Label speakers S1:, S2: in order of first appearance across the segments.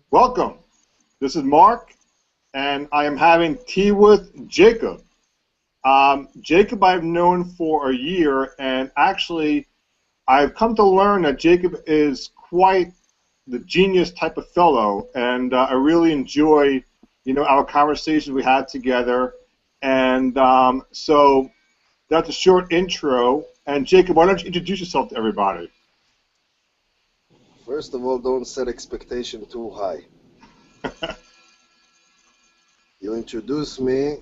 S1: Welcome. This is Mark, and I am having tea with Jacob. Jacob I've known for a year, and actually, I've come to learn that Jacob is quite the genius type of fellow, and I really enjoy, our conversations we had together. And so that's a short intro. And Jacob, why don't you introduce yourself to everybody?
S2: First of all, don't set expectation too high. You introduce me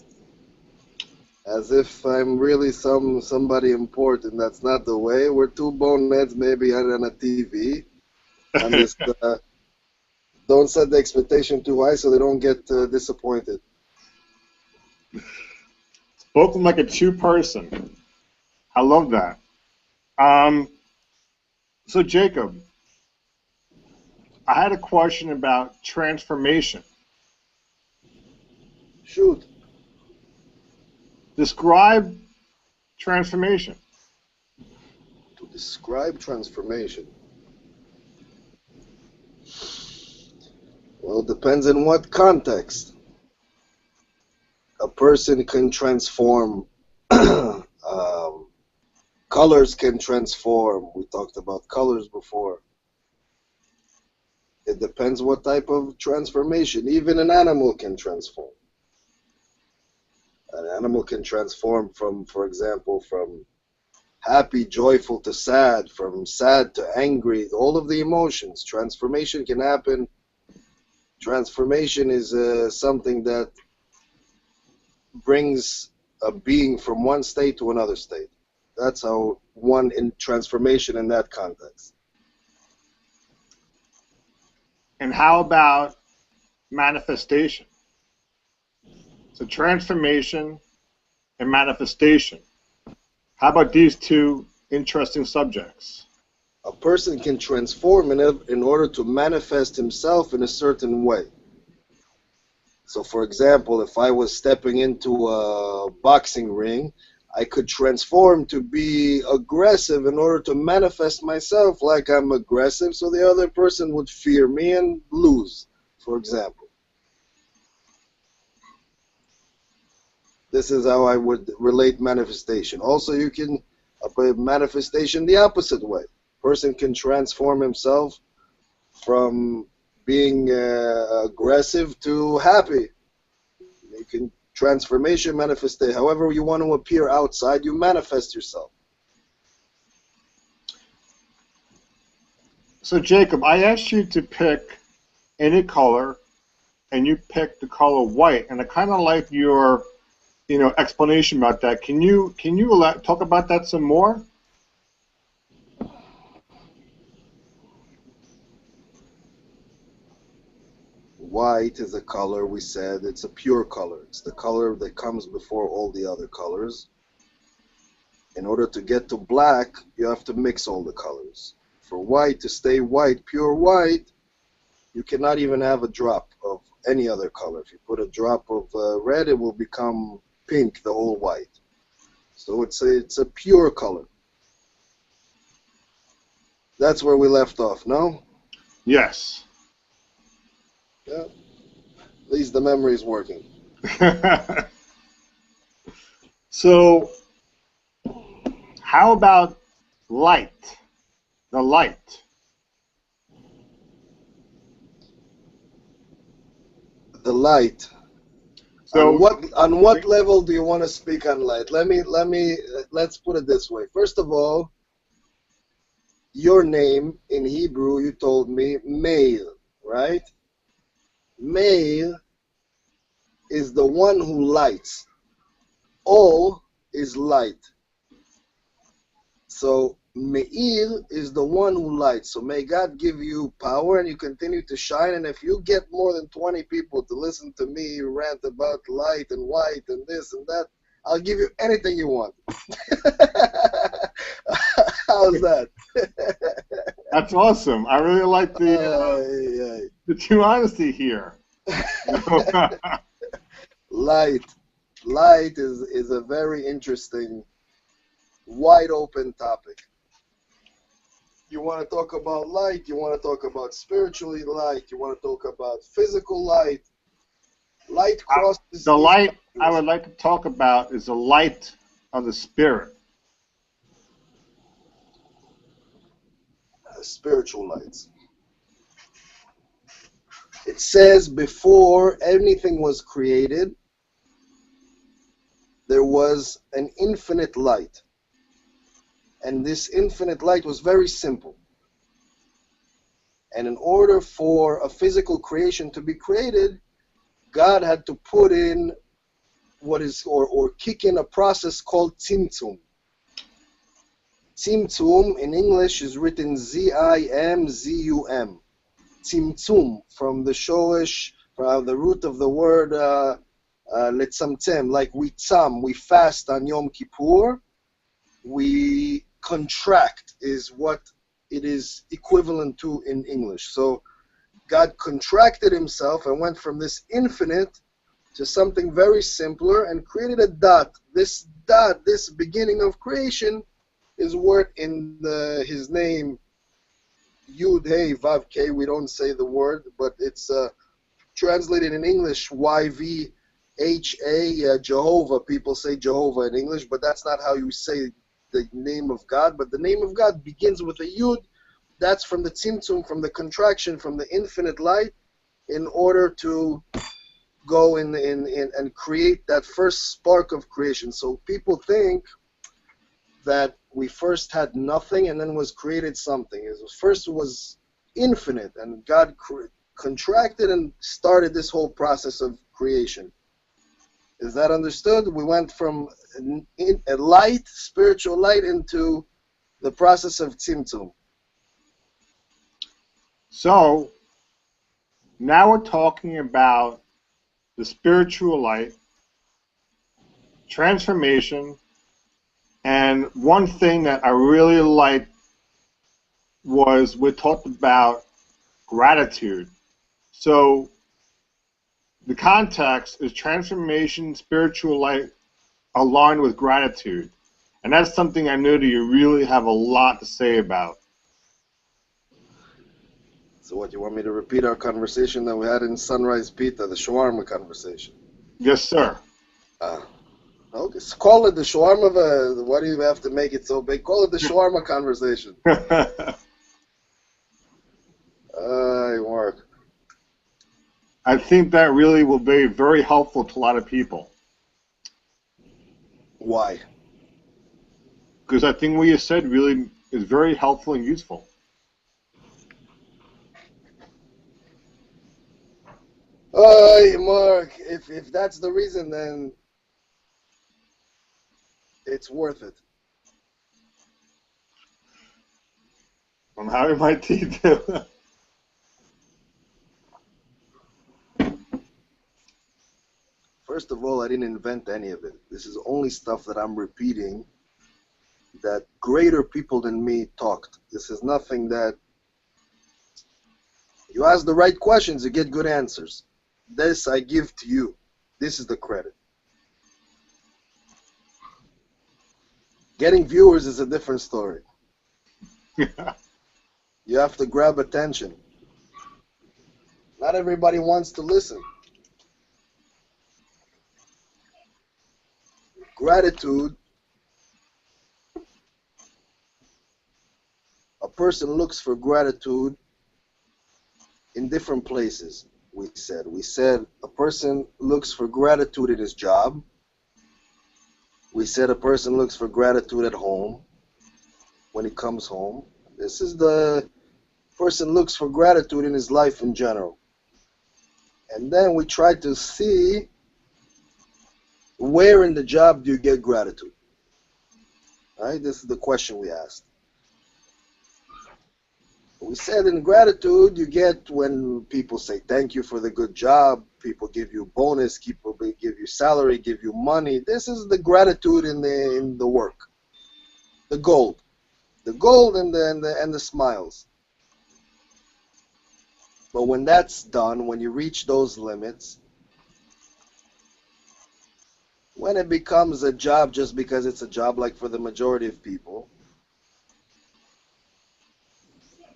S2: as if I'm really somebody important. That's not the way. We're two boneheads, maybe on a TV. I'm just don't set the expectation too high so they don't get disappointed.
S1: Spoken like a true person. I love that. Um, so Jacob, I had a question about transformation.
S2: Shoot.
S1: Describe transformation.
S2: To describe transformation. Well, it depends in what context. A person can transform. Colors can transform. We talked about colors before. It depends what type of transformation. Even an animal can transform. An animal can transform from, for example, from happy, joyful to sad, from sad to angry, all of the emotions. Transformation can happen. Transformation is something that brings a being from one state to another state. That's how one in transformation in that context.
S1: And how about manifestation? So transformation and manifestation. How about these two interesting subjects?
S2: A person can transform in order to manifest himself in a certain way. So, for example, if I was stepping into a boxing ring, I could transform to be aggressive in order to manifest myself like I'm aggressive so the other person would fear me and lose, for example. This is how I would relate manifestation. Also, you can manifestation the opposite way. Person can transform himself from being aggressive to happy. You can transformation manifest. However you want to appear outside, you manifest yourself.
S1: So Jacob, I asked you to pick any color, and you picked the color white, and I kind of like your, explanation about that. Can you talk about that some more?
S2: White is a color, we said, it's a pure color. It's the color that comes before all the other colors. In order to get to black, you have to mix all the colors. For white to stay white, pure white, you cannot even have a drop of any other color. If you put a drop of red, it will become pink, the whole white. So it's a pure color. That's where we left off, no?
S1: Yes.
S2: Yeah. At least the memory is working.
S1: So, how about light? The light.
S2: The light.
S1: So,
S2: On what level do you want to speak on light? Let's put it this way. First of all, your name in Hebrew, you told me Meir, right? Meir is the one who lights. All is light. So Meir is the one who lights. So may God give you power and you continue to shine. And if you get more than 20 people to listen to me rant about light and white and this and that, I'll give you anything you want. How's that?
S1: that's awesome. I really like the true honesty here.
S2: Light. Light is a very interesting, wide open topic. you want to talk about light, you want to talk about spiritually light, you want to talk about physical light. Light crosses
S1: The
S2: these
S1: light I
S2: boundaries.
S1: would like to talk about is the light of the spirit.
S2: Spiritual lights. It says before anything was created, there was an infinite light. And this infinite light was very simple. And in order for a physical creation to be created, God had to put in what is, or kick in a process called Tzimtzum. Tzimtzum in English is written Z-I-M-Z-U-M. Tzimtzum, from the Shoresh, from the root of the word letzamtzem, like we tzam, we fast on Yom Kippur, we contract is what it is equivalent to in English. So God contracted himself and went from this infinite to something very simpler and created a dot. This dot, this beginning of creation, is what in his name, Yud Hey Vav K, we don't say the word, but it's translated in English, YVHA, Jehovah. People say Jehovah in English, but that's not how you say the name of God. But the name of God begins with a Yud. That's from the Tzimtzum, from the contraction, from the infinite light, in order to go in and create that first spark of creation. So people think that we first had nothing and then was created something. First was infinite, and God contracted and started this whole process of creation. Is that understood? We went from a light, spiritual light, into the process of Tzimtzum.
S1: So now we're talking about the spiritual light, transformation, and one thing that I really liked was we talked about gratitude. So the context is transformation, spiritual light aligned with gratitude. And that's something I know that you really have a lot to say about.
S2: So what, you want me to repeat our conversation that we had in Sunrise Pita, the shawarma conversation?
S1: Yes, sir.
S2: Okay, so call it the shawarma, why do you have to make it so big? Call it the shawarma conversation. Mark.
S1: I think that really will be very helpful to a lot of people.
S2: Why?
S1: Because I think what you said really is very helpful and useful.
S2: Mark, if that's the reason, then it's worth it.
S1: I'm having my tea too.
S2: First of all, I didn't invent any of it. This is only stuff that I'm repeating that greater people than me talked. This is nothing that... You ask the right questions, you get good answers. This I give to you. This is the credit. Getting viewers is a different story. You have to grab attention. Not everybody wants to listen. Gratitude, a person looks for gratitude in different places, we said. We said a person looks for gratitude in his job. We said a person looks for gratitude at home when he comes home. This is the person looks for gratitude in his life in general. And then we try to see where in the job do you get gratitude? Right? This is the question we asked. We said in gratitude you get when people say thank you for the good job, people give you bonus, people give you salary, give you money. This is the gratitude in the work. The gold. The gold and the smiles. But when that's done, when you reach those limits, when it becomes a job just because it's a job, like for the majority of people,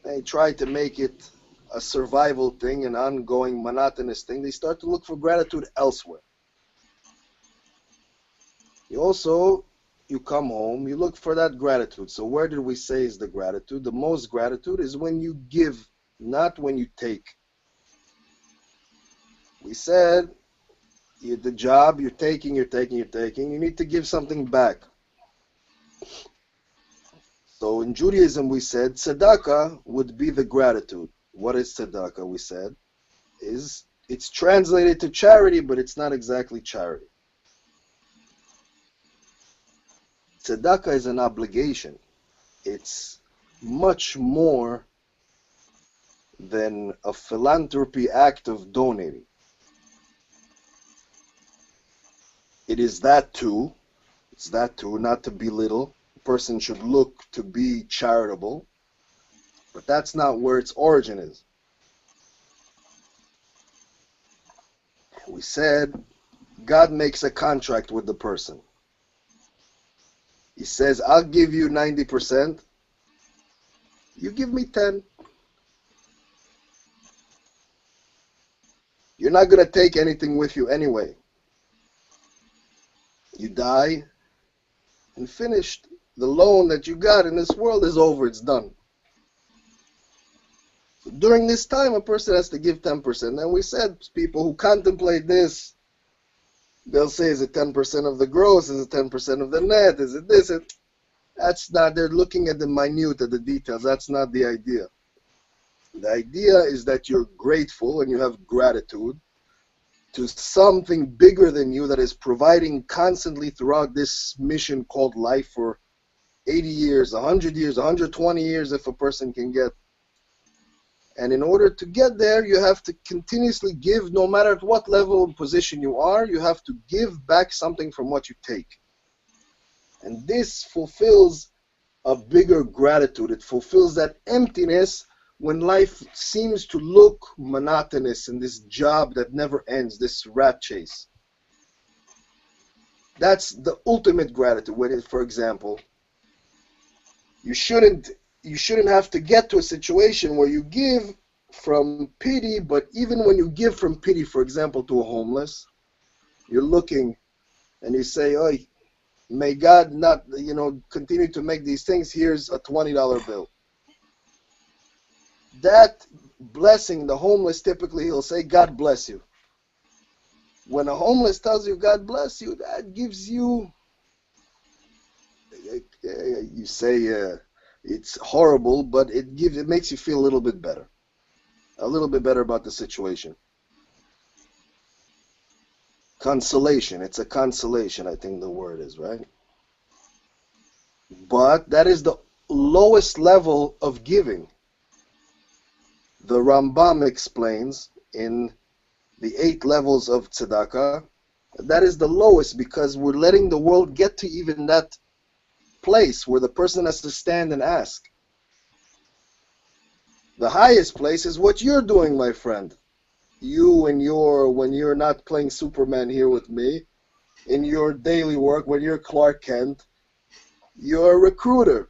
S2: they try to make it a survival thing, an ongoing monotonous thing, they start to look for gratitude elsewhere. You come home, you look for that gratitude. So where did we say is the gratitude? The most gratitude is when you give, not when you take. We said the job, you're taking. You need to give something back. So in Judaism, we said tzedakah would be the gratitude. What is tzedakah? We said it's translated to charity, but it's not exactly charity. Tzedakah is an obligation. It's much more than a philanthropy act of donating. It is that too. It's that too, not to belittle. A person should look to be charitable, but that's not where its origin is. We said God makes a contract with the person. He says, I'll give you 90%. You give me 10. You're not going to take anything with you anyway. You die and finished. The loan that you got in this world is over. It's done. So during this time, a person has to give 10%. And we said people who contemplate this, they'll say, is it 10% of the gross? Is it 10% of the net? Is it this? That's not, they're looking at the minute, at the details. That's not the idea. The idea is that you're grateful and you have gratitude to something bigger than you that is providing constantly throughout this mission called life for 80 years, 100 years, 120 years if a person can get. And in order to get there, you have to continuously give, no matter at what level and position you are, you have to give back something from what you take. And this fulfills a bigger gratitude. It fulfills that emptiness when life seems to look monotonous in this job that never ends, this rat chase. That's the ultimate gratitude. When, for example, you shouldn't have to get to a situation where you give from pity, but even when you give from pity, for example, to a homeless, you're looking and you say, oh, may God not, continue to make these things. Here's a $20 bill. That blessing, the homeless, typically he'll say, God bless you. When a homeless tells you, God bless you, that gives you, you say it's horrible, but it makes you feel a little bit better about the situation. Consolation, it's a consolation, I think the word is, right? But that is the lowest level of giving. The Rambam explains in the 8 levels of tzedakah, that is the lowest because we're letting the world get to even that place where the person has to stand and ask. The highest place is what you're doing, my friend. You and when you're not playing Superman here with me, in your daily work, when you're Clark Kent, you're a recruiter.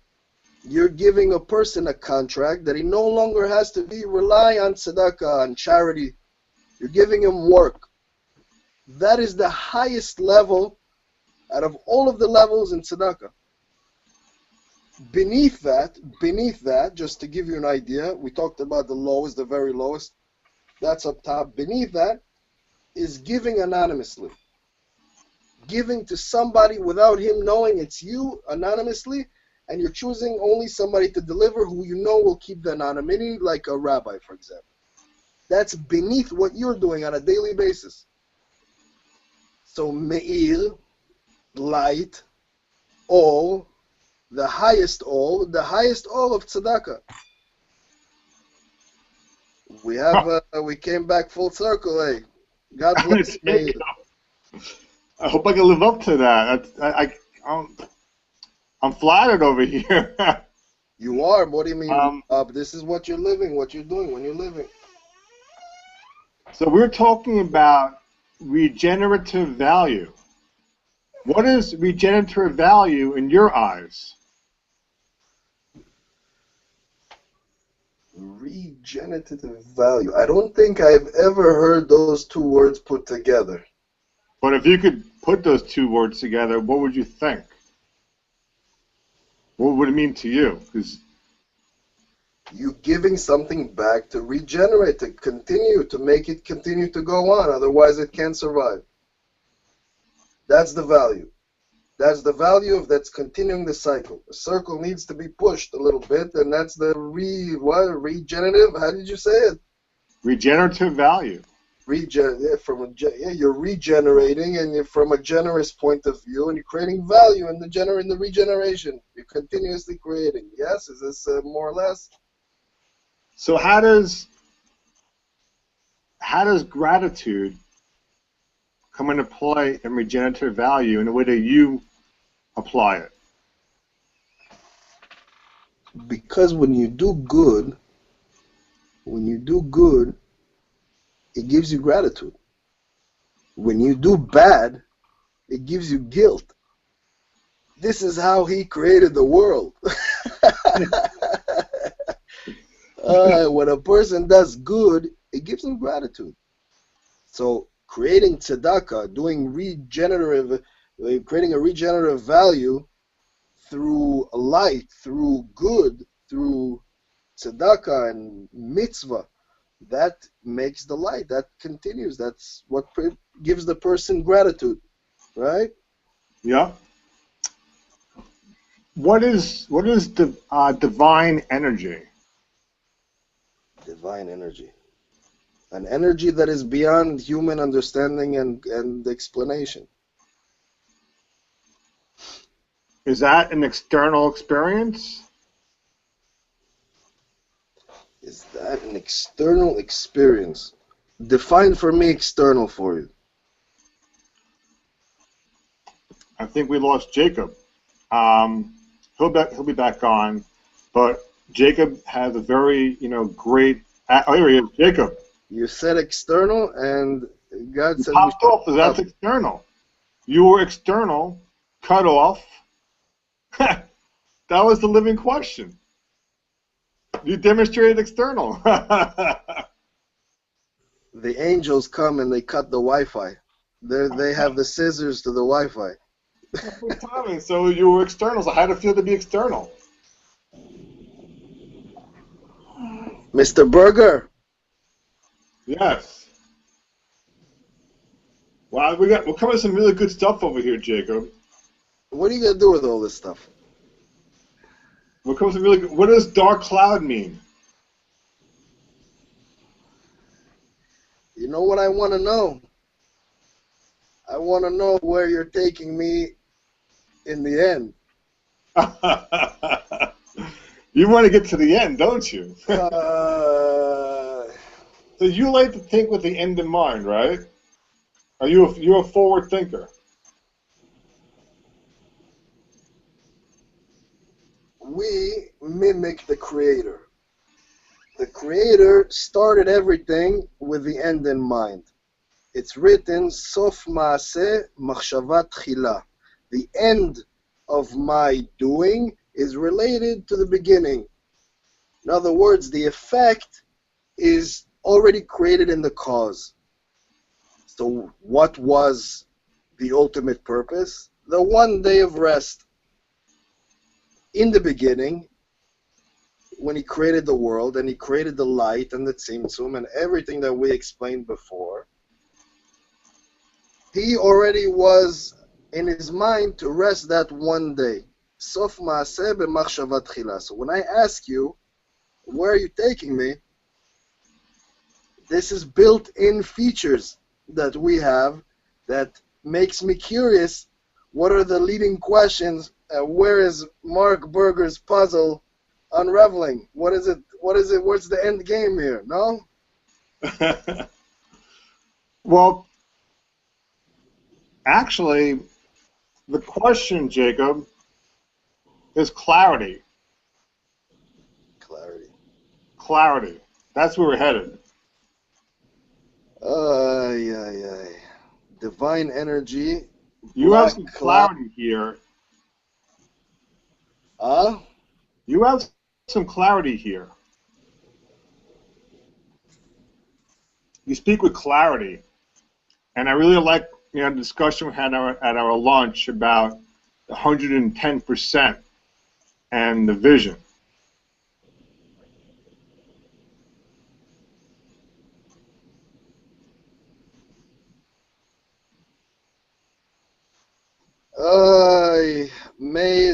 S2: You're giving a person a contract that he no longer has to rely on tzedakah, on charity. You're giving him work. That is the highest level out of all of the levels in tzedakah. Beneath that, just to give you an idea, we talked about the lowest, the very lowest. That's up top. Beneath that is giving anonymously. Giving to somebody without him knowing it's you anonymously, and you're choosing only somebody to deliver who you know will keep the anonymity, like a rabbi, for example. That's beneath what you're doing on a daily basis. So me'ir, light, all, the highest all of tzedakah. We came back full circle, eh? God bless me.
S1: I hope I can live up to that. I'm flattered over here.
S2: You are. What do you mean? This is what you're living, what you're doing when you're living.
S1: So we're talking about regenerative value. What is regenerative value in your eyes?
S2: Regenerative value. I don't think I've ever heard those two words put together.
S1: But if you could put those two words together, what would you think? What would it mean to you? Because
S2: You giving something back to regenerate, to continue, to make it continue to go on. Otherwise, it can't survive. That's the value. That's the value of that's continuing the cycle. The circle needs to be pushed a little bit, and that's the regenerative. How did you say it?
S1: regenerative value.
S2: You're regenerating, and you're from a generous point of view, and you're creating value in the regeneration. You're continuously creating. Yes, is this more or less?
S1: So how does gratitude come into play in regenerative value in the way that you apply it?
S2: Because when you do good, it gives you gratitude. When you do bad, it gives you guilt. This is how he created the world. When a person does good, it gives him gratitude. So creating tzedakah, creating a regenerative value through light, through good, through tzedakah and mitzvah, that makes the light. That continues. That's what gives the person gratitude, right?
S1: Yeah. What is divine energy?
S2: Divine energy. An energy that is beyond human understanding and explanation.
S1: Is that an external experience?
S2: Is that an external experience? Define for me external for you.
S1: I think we lost Jacob. He'll be back on, but Jacob has a very great. Oh, here he is, Jacob.
S2: You said external, and God
S1: You
S2: said we
S1: popped
S2: should
S1: off, so that's
S2: stop.
S1: external. You were external, cut off. That was the living question. You demonstrated external.
S2: The angels come and they cut the Wi-Fi. They have the scissors to the Wi-Fi.
S1: Perfect timing. So you were external. So how did it feel to be external?
S2: Mr. Burger,
S1: Yes. Wow, we're coming with some really good stuff over here, Jacob.
S2: what are you gonna do with all this stuff?
S1: We're coming with some really good. What does dark cloud mean?
S2: You know what I want to know? I want to know where you're taking me in the end.
S1: You want to get to the end, don't you?
S2: Uh,
S1: So you like to think with the end in mind, right? You're a forward thinker?
S2: we mimic the creator. The creator started everything with the end in mind. It's written, Sof Maaseh Machshavat Chila. The end of my doing is related to the beginning. In other words, the effect is already created in the cause. So what was the ultimate purpose? The one day of rest. In the beginning, when he created the world and he created the light and the tzimtzum and everything that we explained before, he already was in his mind to rest that one day. Sof Maaseh b'machshavat Chila. So when I ask you, where are you taking me? This is built-in features that we have that makes me curious. What are the leading questions? Where is Mark Berger's puzzle unraveling? What is it? What's the end game here? No?
S1: Well, actually, the question, Jacob, is clarity.
S2: Clarity.
S1: Clarity. That's where we're headed.
S2: Ay, ay, ay. Divine energy.
S1: You have
S2: Black
S1: some
S2: cloud.
S1: clarity here.
S2: Huh?
S1: You have some clarity here. you speak with clarity, and I really like the discussion we had at our lunch about 110% and the vision.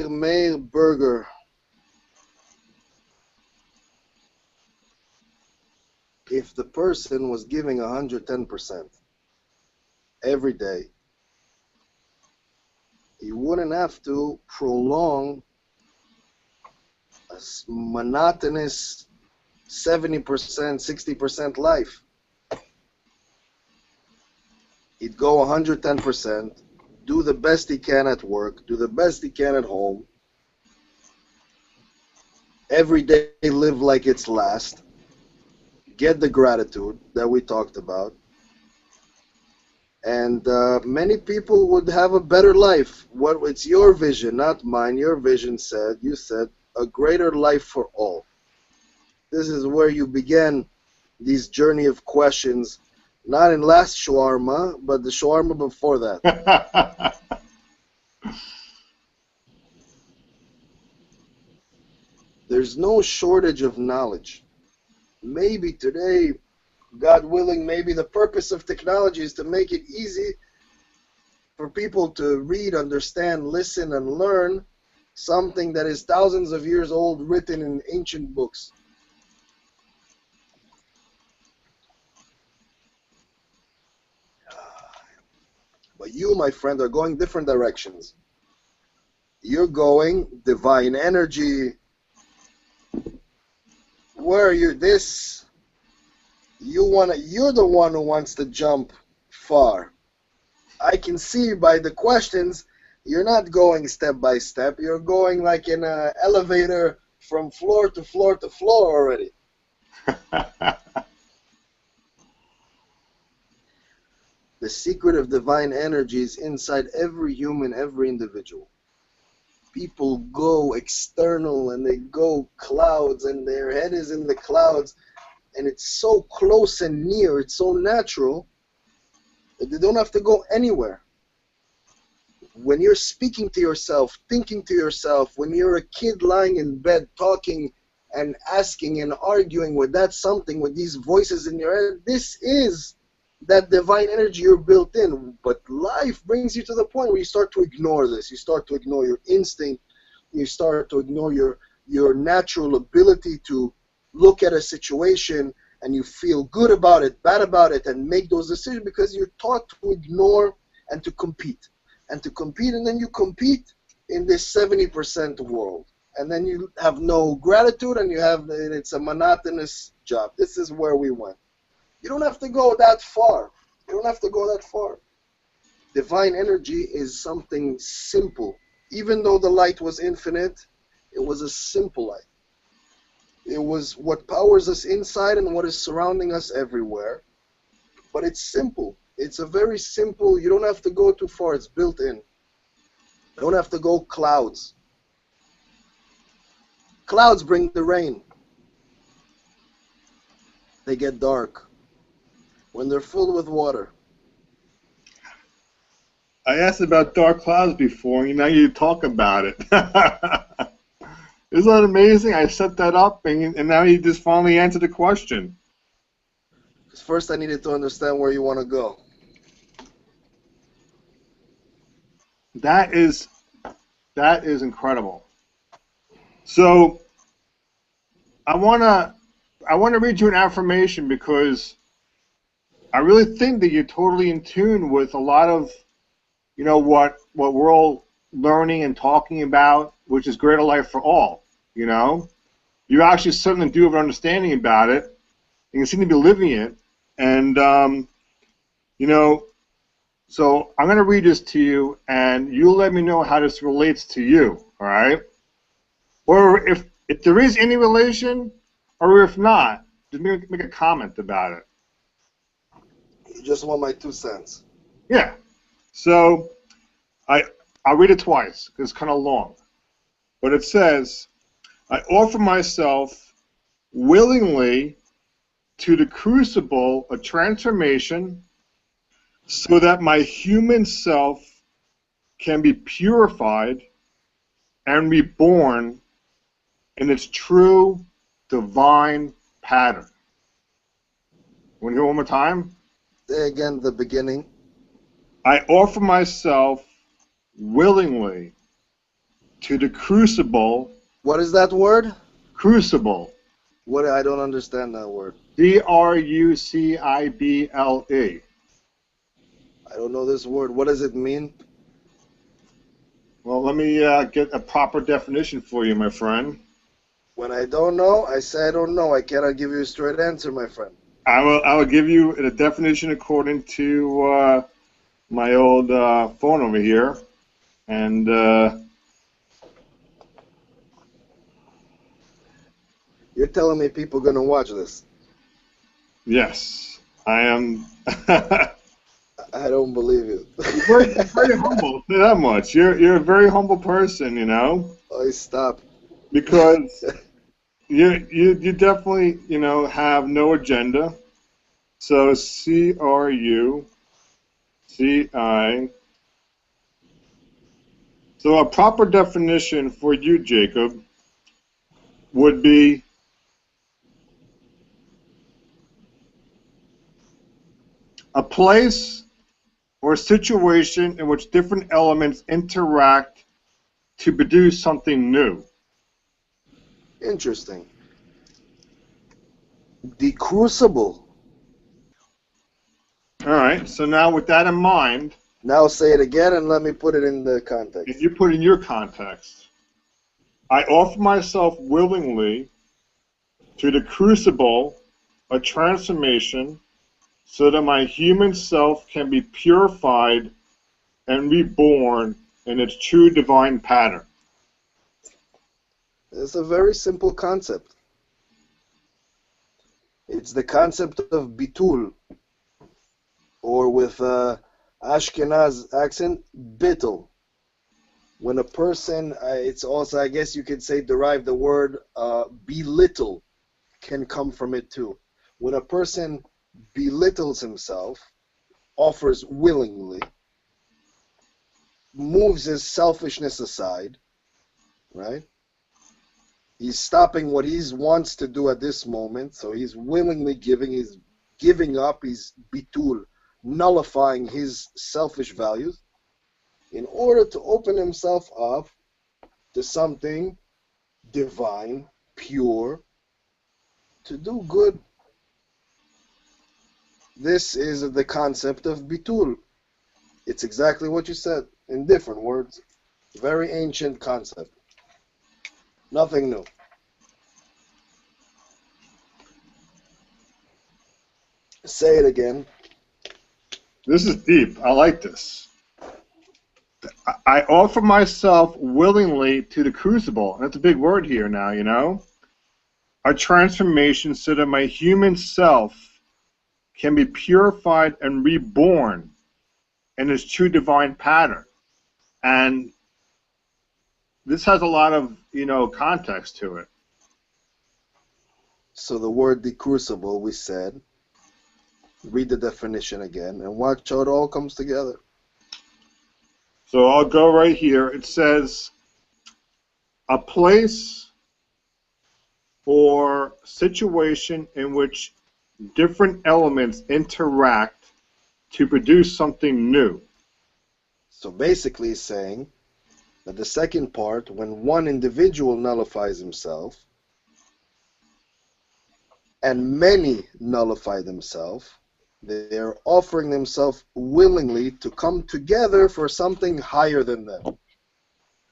S2: Meir Burger. If the person was giving 110% every day, he wouldn't have to prolong a monotonous 70%, 60% life. He'd go 110%, do the best he can at work, do the best he can at home, every day live like it's last, get the gratitude that we talked about, and many people would have a better life. It's your vision, not mine. Your vision said, you said, a greater life for all. This is where you began these journey of questions, not in last shawarma, but the shawarma before that. There's no shortage of knowledge. Maybe today, God willing, maybe the purpose of technology is to make it easy for people to read, understand, listen, and learn something that is thousands of years old, written in ancient books. But you, my friend, are going different directions. You're going divine energy. Where you're this, you're the one who wants to jump far. I can see by the questions, you're not going step by step. You're going like in an elevator from floor to floor to floor already. The secret of divine energy is inside every human, every individual. People go external and they go clouds and their head is in the clouds and it's so close and near, it's so natural that they don't have to go anywhere. When you're speaking to yourself, thinking to yourself, when you're a kid lying in bed talking and asking and arguing with that something, with these voices in your head, this is that divine energy you're built in. But life brings you to the point where you start to ignore this. You start to ignore your instinct. You start to ignore your natural ability to look at a situation and you feel good about it, bad about it, and make those decisions because you're taught to ignore and to compete. And to compete, and then you compete in this 70% world. And then you have no gratitude and it's a monotonous job. This is where we went. You don't have to go that far. You don't have to go that far. Divine energy is something simple. Even though the light was infinite, it was a simple light. It was what powers us inside and what is surrounding us everywhere. But it's simple. It's a very simple, you don't have to go too far. It's built in. You don't have to go clouds. Clouds bring the rain. They get dark when they're filled with water.
S1: I asked about dark clouds before, and now you talk about it. Isn't that amazing? I set that up, and now you just finally answered the question.
S2: Because first I needed to understand where you want to go.
S1: That is incredible. So I wanna read you an affirmation because I really think that you're totally in tune with a lot of what we're all learning and talking about, which is greater life for all. You actually certainly do have an understanding about it. You seem to be living it, and So I'm going to read this to you, and you let me know how this relates to you, all right? Or if there is any relation, or if not, just make a comment about it.
S2: You just want my 2 cents.
S1: Yeah. So I'll read it twice because it's kind of long. But it says, I offer myself willingly to the crucible a transformation so that my human self can be purified and reborn in its true divine pattern. Want to hear one more time?
S2: Say again the beginning.
S1: I offer myself willingly to the crucible.
S2: What is that word?
S1: Crucible.
S2: What? I don't understand that word.
S1: Crucible.
S2: I don't know this word. What does it mean?
S1: Well, let me get a proper definition for you, my friend.
S2: When I don't know, I say I don't know. I cannot give you a straight answer, my friend.
S1: I will give you a definition according to my old phone over here, and
S2: You're telling me people are gonna watch this?
S1: yes, I am.
S2: I don't believe you.
S1: Very humble. Say that much. You're a very humble person, you know.
S2: Oh, stop.
S1: Because you definitely have no agenda. So CRUCI. So a proper definition for you, Jacob, would be a place or a situation in which different elements interact to produce something new.
S2: Interesting. The crucible.
S1: All right. So now, with that in mind,
S2: Now say it again and let me put it in the context.
S1: if you put in your context, I offer myself willingly to the crucible a transformation so that my human self can be purified and reborn in its true divine pattern.
S2: It's a very simple concept. It's the concept of bitul, or with Ashkenaz accent, bittul. When a person, it's also, I guess you could say, derive the word belittle can come from it too. When a person belittles himself, offers willingly, moves his selfishness aside, right? He's stopping what he wants to do at this moment, so he's willingly he's giving up, he's bitul, nullifying his selfish values in order to open himself up to something divine, pure, to do good. This is the concept of bitul. It's exactly what you said, in different words. Very ancient concept. Nothing new. Say it again.
S1: This is deep. I like this. I offer myself willingly to the crucible. That's a big word here now, you know. A transformation so that my human self can be purified and reborn in its true divine pattern. And this has a lot of, context to it.
S2: So the word the crucible, we said, read the definition again and watch how it all comes together.
S1: So I'll go right here. It says a place or situation in which different elements interact to produce something new.
S2: So basically it's saying that the second part, when one individual nullifies himself and many nullify themselves, they are offering themselves willingly to come together for something higher than them.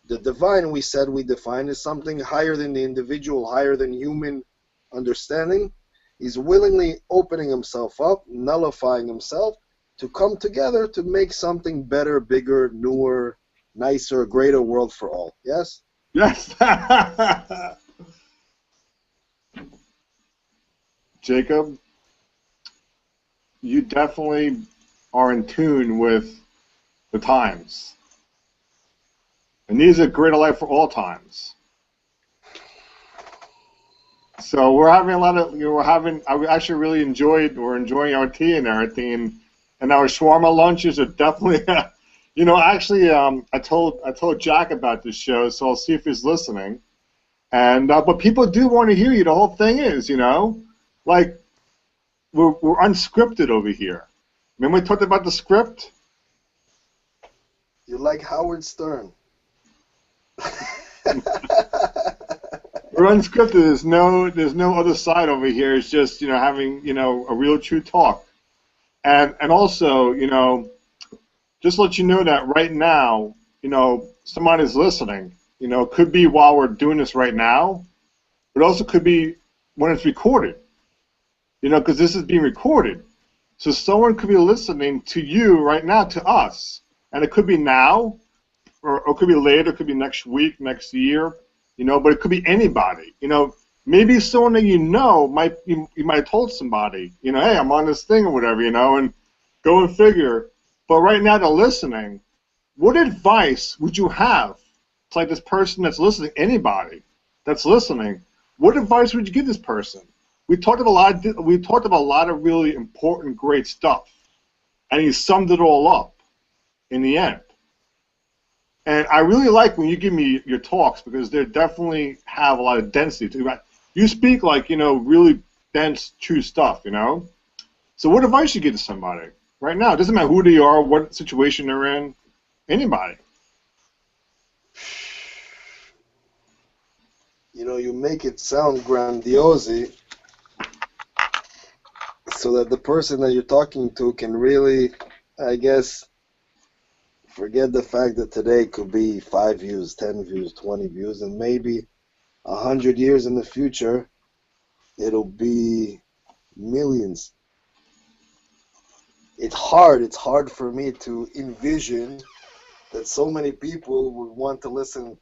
S2: The divine, we said, we define as something higher than the individual, higher than human understanding. He's willingly opening himself up, nullifying himself to come together to make something better, bigger, newer, nicer, greater world for all. Yes?
S1: Yes. Jacob, you definitely are in tune with the times. And these are greater life for all times. So we're having a lot of, we're having, I actually really enjoyed, we're enjoying our tea and everything. And our shawarma lunches are definitely, actually, I told Jack about this show, so I'll see if he's listening. And, but people do want to hear you. The whole thing is, like we're unscripted over here. Remember we talked about the script?
S2: You like Howard Stern.
S1: We're unscripted. There's no other side over here. It's just, having, a real true talk. And also, just let you know that right now, somebody's listening. Could be while we're doing this right now, but also could be when it's recorded. Because this is being recorded. So someone could be listening to you right now, to us, and it could be now, or it could be later, it could be next week, next year, but it could be anybody. Maybe someone that you might have told somebody, hey, I'm on this thing or whatever, and go and figure. But right now they're listening. What advice would you have to like this person that's listening, anybody that's listening? What advice would you give this person? We talked about a lot of really important, great stuff, and he summed it all up in the end. And I really like when you give me your talks because they definitely have a lot of density to it. You speak like, really dense, true stuff. So what advice you give to somebody right now? It doesn't matter who they are, what situation they're in, anybody.
S2: You make it sound grandiose so that the person that you're talking to can really, I guess, forget the fact that today could be 5 views, 10 views, 20 views, and maybe 100 years in the future, it'll be millions. It's hard for me to envision that so many people would want to listen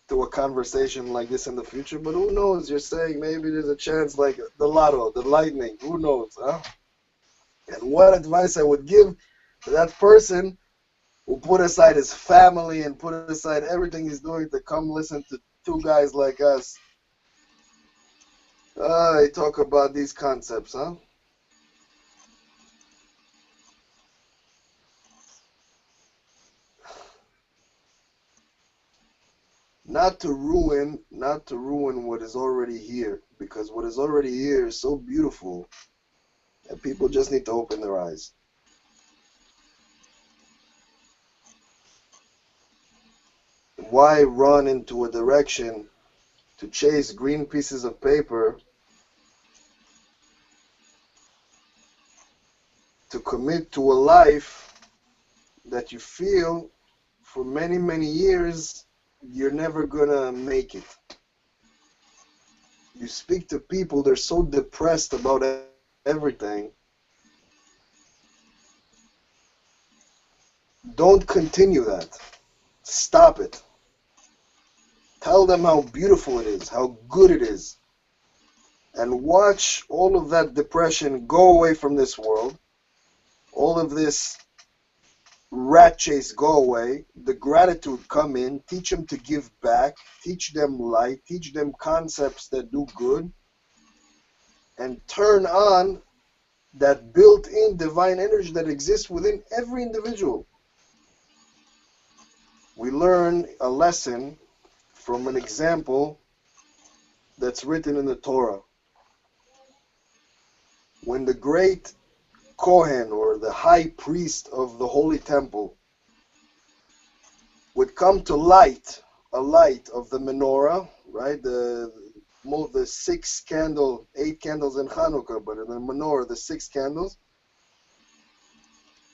S2: to a conversation like this in the future, but who knows? You're saying maybe there's a chance like the lotto, the lightning, who knows, huh? And what advice I would give to that person who put aside his family and put aside everything he's doing to come listen to two guys like us. I talk about these concepts, huh? Not to ruin what is already here, because what is already here is so beautiful, and people just need to open their eyes. Why run into a direction to chase green pieces of paper, to commit to a life that you feel for many, many years you're never gonna make it? You speak to people, they're so depressed about everything. Don't continue that. Stop it. Tell them how beautiful it is, how good it is, and watch all of that depression go away from this world, all of this rat chase go away, the gratitude come in, teach them to give back, teach them light, teach them concepts that do good, and turn on that built-in divine energy that exists within every individual. We learn a lesson from an example that's written in the Torah. When the great Kohen, or the high priest of the Holy Temple, would come to light a light of the menorah, right? The 8 candles in Hanukkah, but in the menorah, the 6 candles.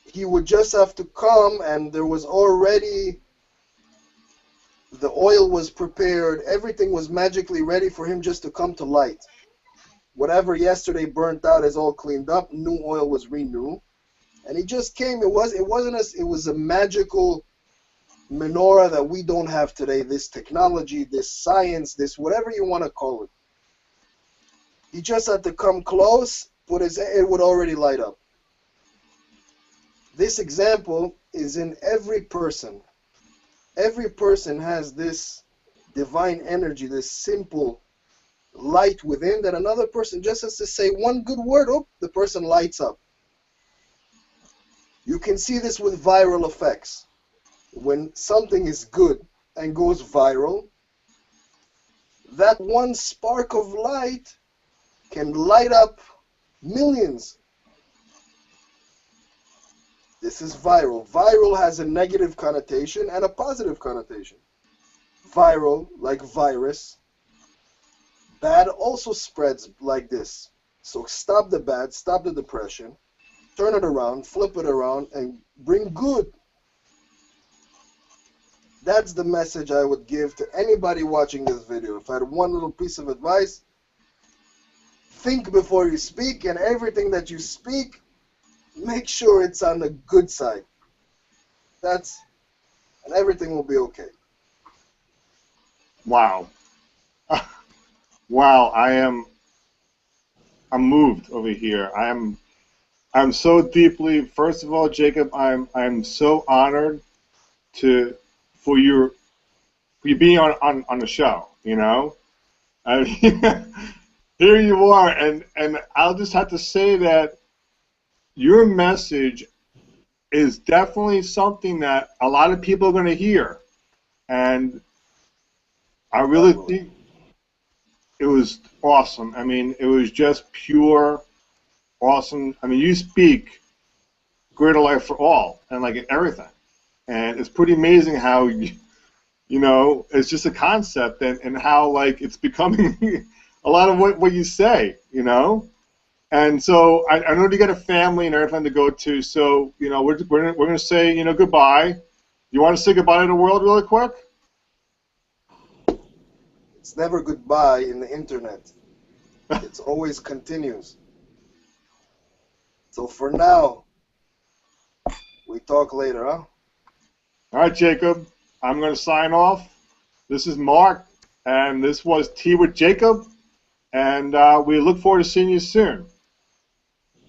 S2: He would just have to come, and there was already, the oil was prepared, everything was magically ready for him just to come to light. Whatever yesterday burnt out is all cleaned up, new oil was renewed, and he just came. It was a magical menorah that we don't have today, this technology, this science, this whatever you want to call it. He just had to come close, it would already light up. This example is in every person. Every person has this divine energy, this simple light within that another person just has to say one good word, oh, the person lights up. You can see this with viral effects. When something is good and goes viral, that one spark of light can light up millions. This is viral. Viral has a negative connotation and a positive connotation. Viral, like virus. Bad also spreads like this. So stop the bad, stop the depression, turn it around, flip it around, and bring good. That's the message I would give to anybody watching this video. If I had one little piece of advice, think before you speak, and everything that you speak, make sure it's on the good side. And everything will be okay.
S1: Wow. Wow, I'm moved over here. I'm so deeply, first of all, Jacob, I'm so honored to for you being on the show, you know? I mean, here you are, and I'll just have to say that your message is definitely something that a lot of people are going to hear. And I really think it was awesome. I mean, it was just pure awesome. I mean, you speak greater life for all and like everything. And it's pretty amazing how, you know, it's just a concept and how like it's becoming a lot of what you say, you know? And so I know you got a family and everything to go to. So, you know, we're going to say, you know, goodbye. You want to say goodbye to the world really quick?
S2: It's never goodbye in the internet. It's always continues. So for now, we talk later, huh?
S1: All right, Jacob. I'm going to sign off. This is Mark, and this was Tea with Jacob. And we look forward to seeing you soon.